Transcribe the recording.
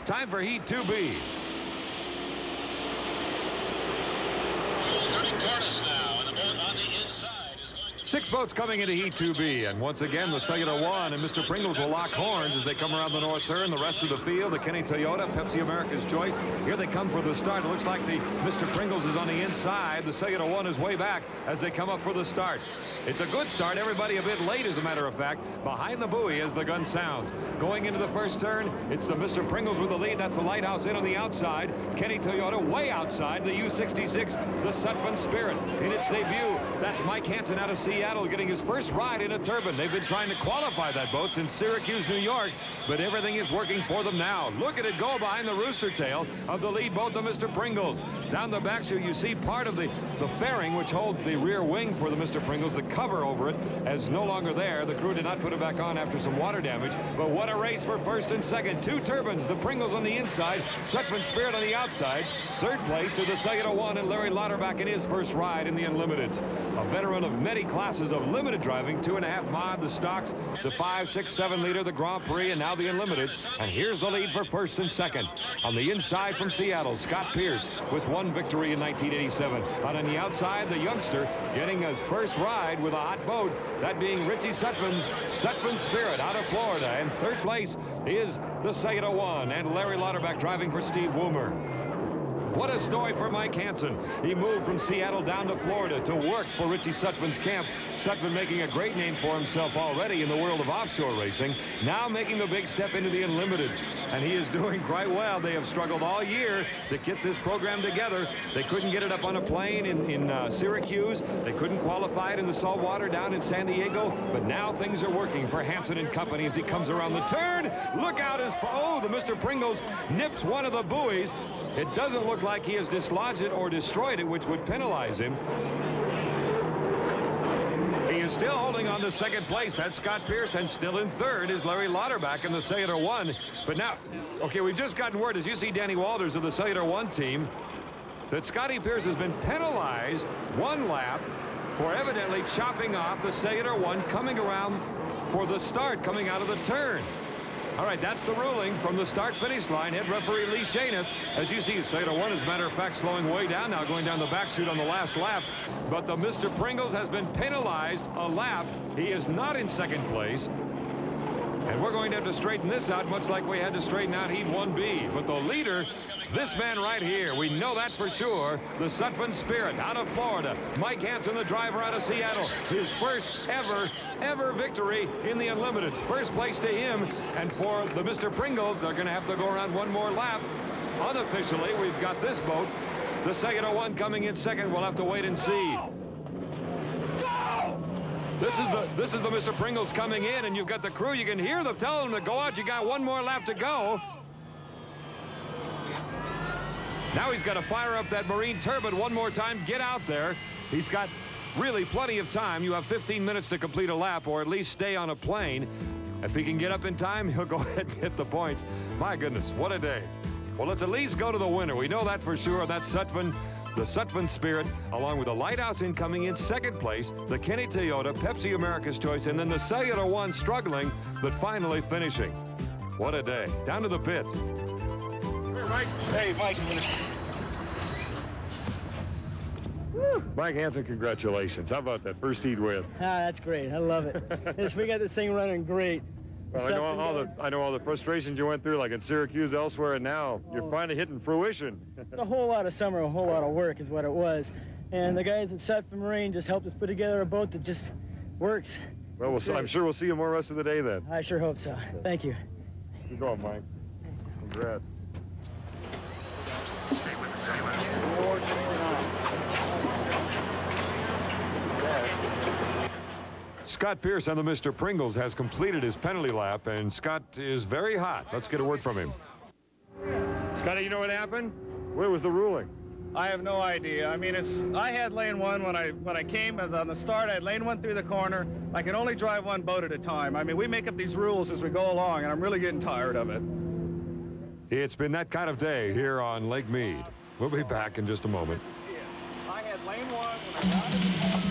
Time for Heat 2B. Turning toward us now, and the boat on the inside is going to... 6 boats coming into Heat 2B, and once again the Cellular One and Mr. Pringles will lock horns as they come around the north turn. The rest of the field, the Kenny Toyota, Pepsi America's Choice. Here they come for the start. It looks like the Mr. Pringles is on the inside. The Cellular One is way back as they come up for the start. It's a good start. Everybody a bit late, as a matter of fact, behind the buoy as the gun sounds. Going into the first turn, it's the Mr. Pringles with the lead. That's the Lighthouse in on the outside. Kenny Toyota way outside. The U66, the Sutphen Spirit in its debut. That's Mike Hansen out of Seattle getting his first ride in a turbine. They've been trying to qualify that boat since Syracuse, New York, but everything is working for them now. Look at it go behind the rooster tail of the lead boat, the Mr. Pringles. Down the back chute, you see part of the fairing, which holds the rear wing for the Mr. Pringles. The cover over it is no longer there. The crew did not put it back on after some water damage, but what a race for first and second. 2 turbines, the Pringles on the inside, Sutphen Spirit on the outside. Third place to the Cellular One and Larry Lauterbach in his first ride in the Unlimiteds. A veteran of many classes of limited driving, 2.5 mod, the stocks, the 5, 6, 7 liter, the Grand Prix, and now the Unlimiteds. And here's the lead for first and second. On the inside from Seattle, Scott Pierce with 1 victory in 1987. And on the outside, the youngster getting his first ride with a hot boat, that being Richie Sutphen's Sutphen Spirit out of Florida. And third place is the Cellular One and Larry Lauterbach driving for Steve Woomer. What a story for Mike Hansen. He moved from Seattle down to Florida to work for Richie Sutphen's camp. Sutphen making a great name for himself already in the world of offshore racing, now making the big step into the Unlimiteds. And he is doing quite well. They have struggled all year to get this program together. They couldn't get it up on a plane in Syracuse. They couldn't qualify it in the saltwater down in San Diego. But now things are working for Hansen and company as he comes around the turn. Look out as oh, the Mr. Pringles nips one of the buoys. It doesn't look like he has dislodged it or destroyed it, which would penalize him. He is still holding on to second place. That's Scott Pierce, and still in third is Larry Lauterbach in the Cellular One. But now, okay, we've just gotten word, as you see Danny Walters of the Cellular One team, that Scotty Pierce has been penalized 1 lap for evidently chopping off the Cellular One coming around for the start, coming out of the turn. All right, that's the ruling from the start-finish line. Head referee Lee Shaniff. As you see, Cellular One, as a matter of fact, slowing way down now, going down the back chute on the last lap. But the Mr. Pringles has been penalized a lap. He is not in second place. And we're going to have to straighten this out, much like we had to straighten out Heat 1B. But the leader, this man right here, we know that for sure, the Sutphen Spirit out of Florida. Mike Hansen, the driver out of Seattle. His first ever victory in the Unlimiteds. First place to him. And for the Mr. Pringles, they're going to have to go around 1 more lap. Unofficially, we've got this boat, the Cellular One, coming in second. We'll have to wait and see. This is the Mr. Pringles coming in, and you've got the crew. You can hear them telling them to go out. You got 1 more lap to go. Now he's got to fire up that marine turbine 1 more time. Get out there. He's got really plenty of time. You have 15 minutes to complete a lap, or at least stay on a plane. If he can get up in time, he'll go ahead and hit the points. My goodness, what a day. Well, let's at least go to the winner. We know that for sure. That's Sutphen. The Sutphen Spirit, along with the Lighthouse incoming in second place, the Kenny Toyota, Pepsi America's Choice, and then the Cellular One struggling, but finally finishing. What a day. Down to the pits. Here, Mike. Hey, Mike. Mike Hansen, congratulations. How about that first heat win? That's great. I love it. Yes, we got this thing running great. Well, I know all the frustrations you went through, like in Syracuse, elsewhere, and now you're finally hitting fruition. It's a whole lot of summer, a whole lot of work is what it was. And the guys at Sutphen Marine just helped us put together a boat that just works. Well, I'm sure we'll see you more rest of the day then. I sure hope so. Thank you. Good going, Mike. Congrats. Scott Pierce on the Mr. Pringles has completed his penalty lap, and Scott is very hot. Let's get a word from him. Scotty, you know what happened? Where was the ruling? I have no idea. I mean, I had lane 1 when I came on the start. I had lane 1 through the corner. I can only drive 1 boat at a time. I mean, we make up these rules as we go along, and I'm really getting tired of it. It's been that kind of day here on Lake Mead. We'll be back in just a moment. I had lane 1 when I got it.